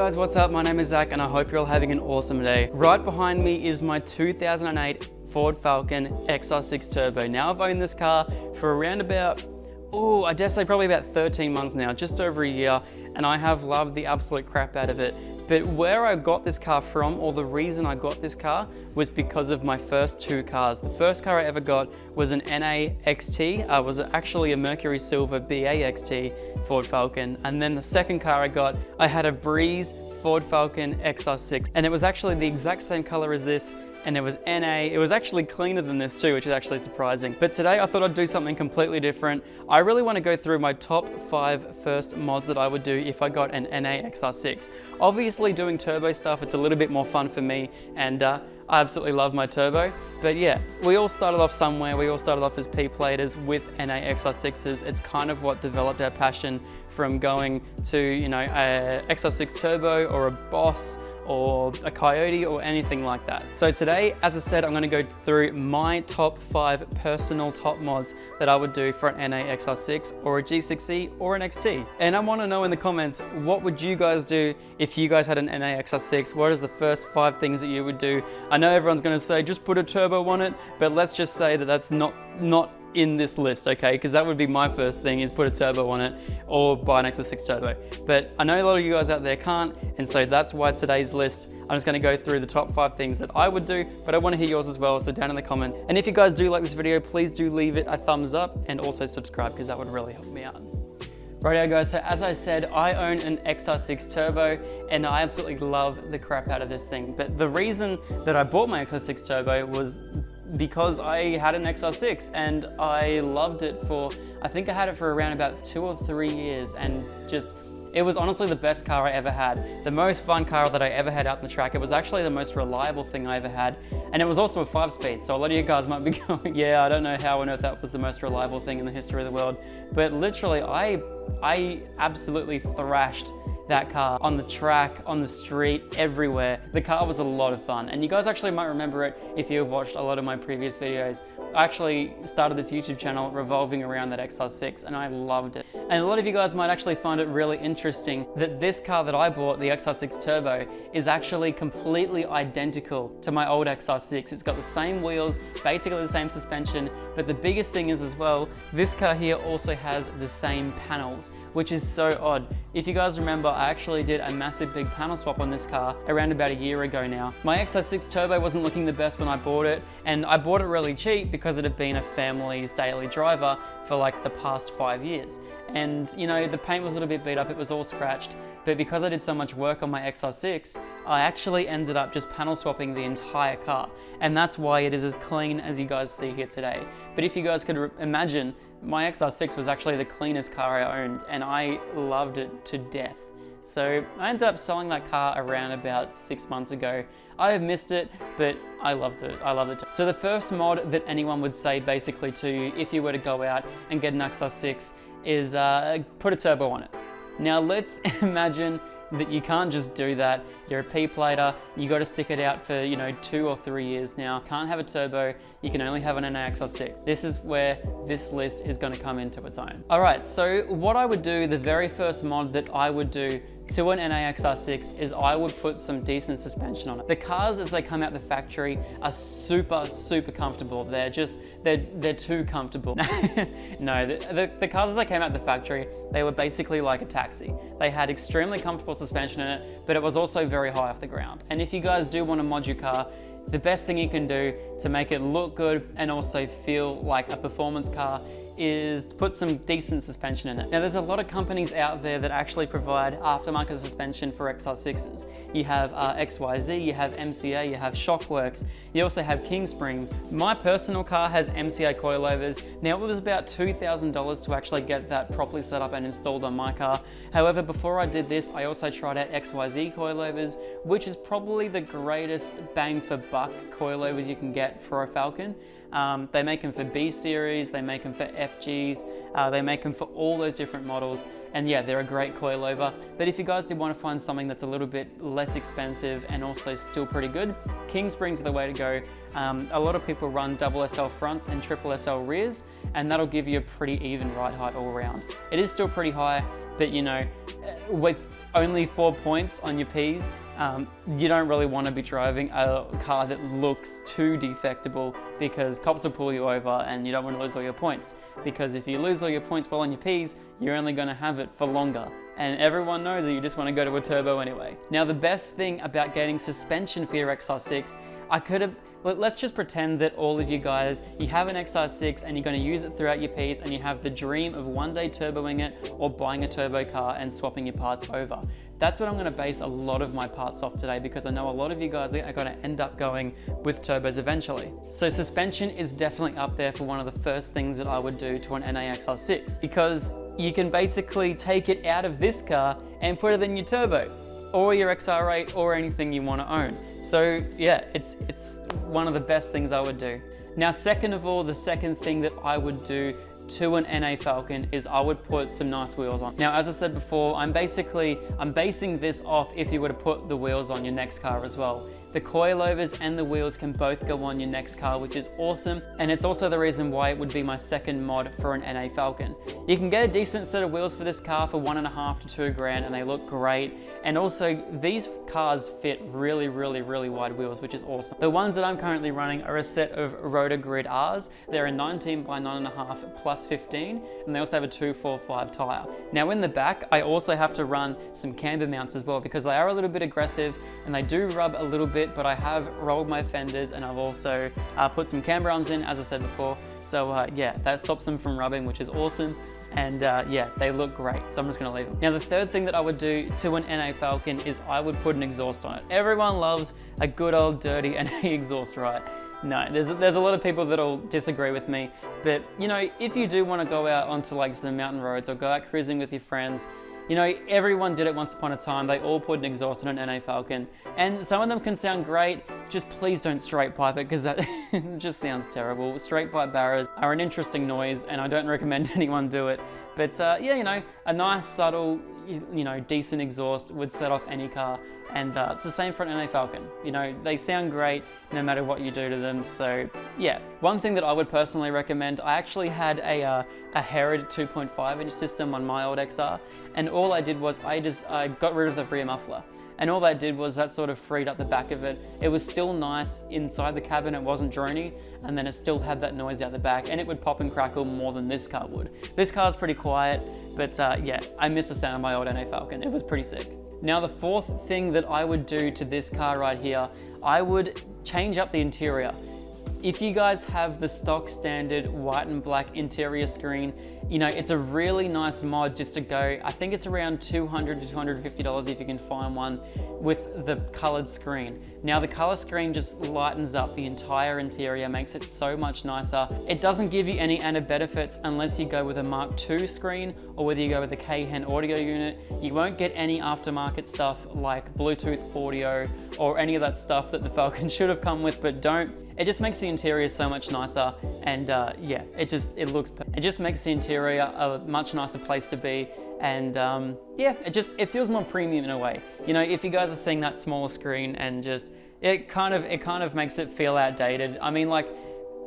guys, what's up? My name is Zach and I hope you're all having an awesome day. Right behind me is my 2008 Ford Falcon XR6 Turbo. Now I've owned this car for around about, I dare say probably about 13 months now, just over a year, and I have loved the absolute crap out of it. But where I got this car from, or the reason I got this car, was because of my first two cars. The first car I ever got was an NA XT. It was actually a Mercury Silver BA XT Ford Falcon. And then the second car I got, I had a Breeze Ford Falcon XR6. And it was actually the exact same color as this, and it was NA. It was actually cleaner than this too, which is actually surprising. But today I thought I'd do something completely different. I really want to go through my top 5 first mods that I would do if I got an NA XR6. Obviously doing turbo stuff, it's a little bit more fun for me, and I absolutely love my turbo. But yeah, we all started off somewhere. We all started off as P-platers with NA XR6s. It's kind of what developed our passion from going to, you know, a XR6 Turbo or a Boss or a Coyote or anything like that. So today, as I said, I'm gonna go through my top 5 personal top mods that I would do for an NA XR6 or a G6E or an XT. And I wanna know in the comments, what would you guys do if you guys had an NA XR6? What is the first 5 things that you would do? I know everyone's gonna say, just put a turbo on it, but let's just say that that's not in this list, okay? Because that would be my first thing, is put a turbo on it or buy an XR6 Turbo. But I know a lot of you guys out there can't, and so that's why today's list, I'm just gonna go through the top 5 things that I would do, but I wanna hear yours as well, so down in the comments. And if you guys do like this video, please do leave it a thumbs up and also subscribe, because that would really help me out. Rightio guys, so as I said, I own an XR6 Turbo and I absolutely love the crap out of this thing. But the reason that I bought my XR6 Turbo was because I had an XR6 and I loved it for, I think I had it for around about 2 or 3 years, and just, it was honestly the best car I ever had. The most fun car that I ever had out in the track. It was actually the most reliable thing I ever had. And it was also a 5-speed. So a lot of you guys might be going, yeah, I don't know how on earth that was the most reliable thing in the history of the world. But literally, I absolutely thrashed that car on the track, on the street, everywhere. The car was a lot of fun. And you guys actually might remember it if you have watched a lot of my previous videos. I actually started this YouTube channel revolving around that XR6 and I loved it. And a lot of you guys might actually find it really interesting that this car that I bought, the XR6 Turbo, is actually completely identical to my old XR6. It's got the same wheels, basically the same suspension, but the biggest thing is as well, this car here also has the same panels, which is so odd. If you guys remember, I actually did a massive big panel swap on this car around about a year ago now. My XR6 Turbo wasn't looking the best when I bought it, and I bought it really cheap because it had been a family's daily driver for like the past 5 years. And you know, the paint was a little bit beat up, it was all scratched, but because I did so much work on my XR6, I actually ended up just panel swapping the entire car. And that's why it is as clean as you guys see here today. But if you guys could imagine, my XR6 was actually the cleanest car I owned, and I loved it to death. So I ended up selling that car around about 6 months ago. I have missed it, but I loved it. I loved it. So the first mod that anyone would say basically to you if you were to go out and get an XR6 is put a turbo on it. Now let's imagine that you can't just do that. You're a P-plater, you got to stick it out for, you know, 2 or 3 years now. Can't have a turbo, you can only have an NA XR6. This is where this list is going to come into its own. All right, so what I would do, the very first mod that I would do to an NA XR6 is I would put some decent suspension on it. The cars as they come out the factory are super, super comfortable. They're too comfortable. No, the cars as they came out the factory, they were basically like a taxi. They had extremely comfortable suspension in it, but it was also very high off the ground. And if you guys do want to mod your car, the best thing you can do to make it look good and also feel like a performance car is to put some decent suspension in it. Now there's a lot of companies out there that actually provide aftermarket suspension for XR6s. You have XYZ, you have MCA, you have Shockworks, you also have King Springs. My personal car has MCA coilovers. Now it was about $2,000 to actually get that properly set up and installed on my car. However, before I did this, I also tried out XYZ coilovers, which is probably the greatest bang for buck coilovers you can get for a Falcon. They make them for B series, they make them for FGs, they make them for all those different models, and yeah, they're a great coilover. But if you guys did want to find something that's a little bit less expensive and also still pretty good, King Springs are the way to go. A lot of people run double SL fronts and triple SL rears, and that'll give you a pretty even ride height all around. It is still pretty high, but you know, with only 4 points on your Ps, you don't really want to be driving a car that looks too defectable, because cops will pull you over and you don't want to lose all your points. Because if you lose all your points while on your Ps, you're only going to have it for longer. And everyone knows that you just want to go to a turbo anyway. Now, the best thing about getting suspension for your XR6, let's just pretend that all of you guys, you have an XR6 and you're going to use it throughout your Ps, and you have the dream of one day turboing it or buying a turbo car and swapping your parts over. That's what I'm going to base a lot of my parts off today, because I know a lot of you guys are going to end up going with turbos eventually. So suspension is definitely up there for one of the first things that I would do to an NA XR6, because you can basically take it out of this car and put it in your turbo, or your XR8, or anything you want to own. So yeah, it's one of the best things I would do. Now, second of all, the second thing that I would do to an NA Falcon is I would put some nice wheels on. Now, as I said before, I'm basing this off if you were to put the wheels on your next car as well. The coilovers and the wheels can both go on your next car, which is awesome. And it's also the reason why it would be my second mod for an NA Falcon. You can get a decent set of wheels for this car for $1.5 to $2 grand, and they look great. And also, these cars fit really, really, really wide wheels, which is awesome. The ones that I'm currently running are a set of Rotor Grid Rs. They're a 19 by 9.5 plus 15, and they also have a 245 tire. Now, in the back, I also have to run some camber mounts as well, because they are a little bit aggressive and they do rub a little bit, but I have rolled my fenders, and I've also put some camber arms in, as I said before. So yeah, that stops them from rubbing, which is awesome. And yeah, they look great, so I'm just gonna leave them. Now, the third thing that I would do to an NA Falcon is I would put an exhaust on it. Everyone loves a good old dirty NA exhaust, right? No, there's a lot of people that'll disagree with me, but you know, if you do want to go out onto like some mountain roads or go out cruising with your friends, you know, everyone did it once upon a time. They all put an exhaust on an NA Falcon, and some of them can sound great. Just please don't straight pipe it, because that just sounds terrible. Straight pipe barrows are an interesting noise, and I don't recommend anyone do it. But yeah, you know, a nice, subtle, you know, decent exhaust would set off any car, and it's the same for an NA Falcon. You know, they sound great no matter what you do to them. So yeah, one thing that I would personally recommend, I actually had a Herod 2.5 inch system on my old XR, and all I did was I got rid of the rear muffler. And all that did was that sort of freed up the back of it. It was still nice inside the cabin, it wasn't drony, and then it still had that noise out the back, and it would pop and crackle more than this car would. This car's pretty quiet, but yeah, I miss the sound of my old NA Falcon. It was pretty sick. Now, the fourth thing that I would do to this car right here, I would change up the interior. If you guys have the stock standard white and black interior screen, you know, it's a really nice mod just to go. I think it's around $200 to $250 if you can find one with the colored screen. Now, the color screen just lightens up the entire interior, makes it so much nicer. It doesn't give you any added benefits unless you go with a Mark II screen, or whether you go with a K-Hen audio unit. You won't get any aftermarket stuff like Bluetooth audio or any of that stuff that the Falcon should have come with, but don't. It just makes the interior so much nicer, and yeah, it just makes the interior a much nicer place to be, and yeah, it feels more premium in a way. You know, if you guys are seeing that smaller screen, and just it kind of makes it feel outdated. I mean, like,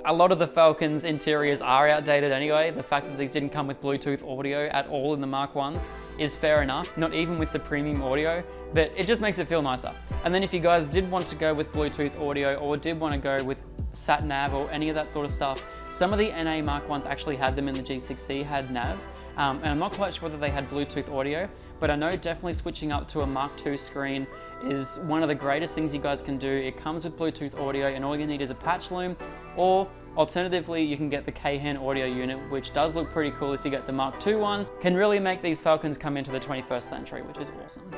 a lot of the Falcon's interiors are outdated anyway. The fact that these didn't come with Bluetooth audio at all in the Mark 1s is fair enough, not even with the premium audio, but it just makes it feel nicer. And then if you guys did want to go with Bluetooth audio, or did want to go with sat nav or any of that sort of stuff, some of the NA Mark 1s actually had them in the G6C, had nav. And I'm not quite sure whether they had Bluetooth audio, but I know definitely switching up to a Mark II screen is one of the greatest things you guys can do. It comes with Bluetooth audio, and all you need is a patch loom, or alternatively, you can get the K-Hen audio unit, which does look pretty cool if you get the Mark II one. Can really make these Falcons come into the 21st century, which is awesome.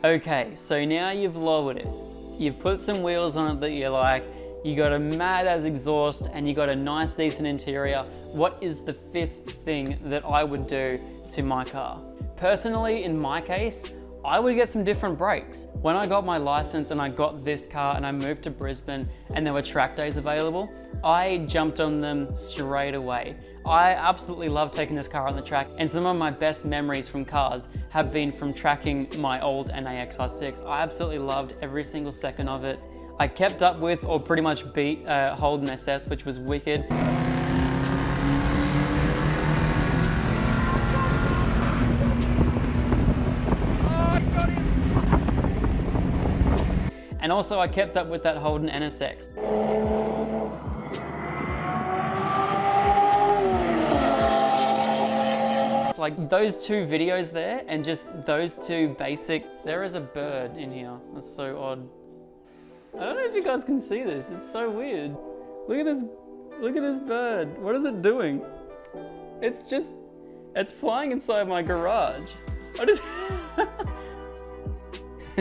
Okay, so now you've lowered it. You've put some wheels on it that you like, you got a mad as exhaust, and you got a nice decent interior. What is the fifth thing that I would do to my car? Personally, in my case, I would get some different brakes. When I got my license and I got this car and I moved to Brisbane and there were track days available, I jumped on them straight away. I absolutely love taking this car on the track, and some of my best memories from cars have been from tracking my old NA XR6. I absolutely loved every single second of it. I kept up with, or pretty much beat, Holden SS, which was wicked. Oh, also I kept up with that Holden NSX. It's like those two videos there and just those two basic, there is a bird in here. That's so odd. I don't know if you guys can see this. It's so weird. Look at this bird. What is it doing? It's flying inside my garage.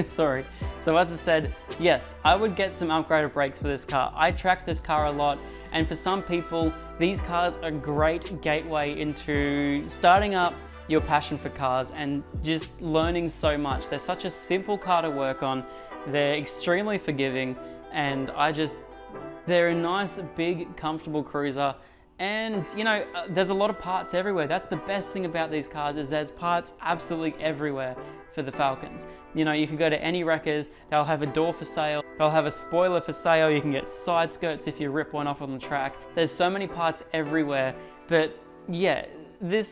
Sorry. So as I said, yes, I would get some upgraded brakes for this car. I track this car a lot, and for some people, these cars are a great gateway into starting up your passion for cars and just learning so much. They're such a simple car to work on. They're extremely forgiving, and they're a nice, big, comfortable cruiser. And you know, there's a lot of parts everywhere. That's the best thing about these cars, is there's parts absolutely everywhere for the Falcons. You know, you can go to any wreckers, they'll have a door for sale, they'll have a spoiler for sale, you can get side skirts if you rip one off on the track. There's so many parts everywhere, but yeah,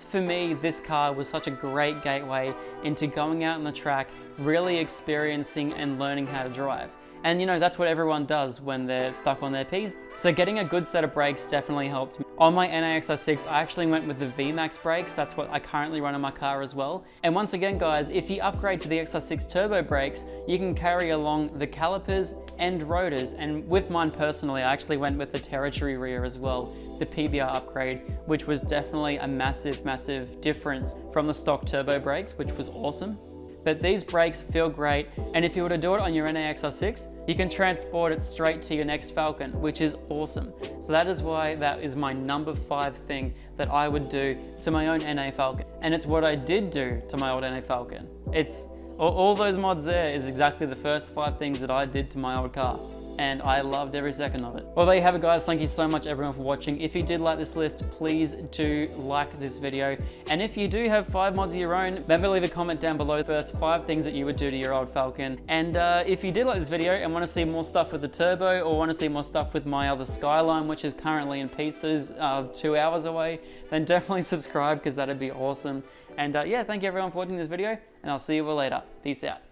for me, this car was such a great gateway into going out on the track, really experiencing and learning how to drive. And you know, that's what everyone does when they're stuck on their Ps. So getting a good set of brakes definitely helped me. On my XR6, I actually went with the VMAX brakes. That's what I currently run on my car as well. And once again, guys, if you upgrade to the XR6 Turbo brakes, you can carry along the calipers and rotors. And with mine personally, I actually went with the territory rear as well, the PBR upgrade, which was definitely a massive, massive difference from the stock turbo brakes, which was awesome. But these brakes feel great, and if you were to do it on your XR6, you can transport it straight to your next Falcon, which is awesome. So that is why that is my number 5 thing that I would do to my own NA Falcon. And it's what I did do to my old NA Falcon. It's all those mods there is exactly the first 5 things that I did to my old car. And I loved every second of it. Well, there you have it, guys. Thank you so much, everyone, for watching. If you did like this list, please do like this video. And if you do have 5 mods of your own, remember to leave a comment down below the first 5 things that you would do to your old Falcon. And if you did like this video and want to see more stuff with the turbo, or want to see more stuff with my other Skyline, which is currently in pieces 2 hours away, then definitely subscribe, because that'd be awesome. And yeah, thank you everyone for watching this video, and I'll see you all later. Peace out.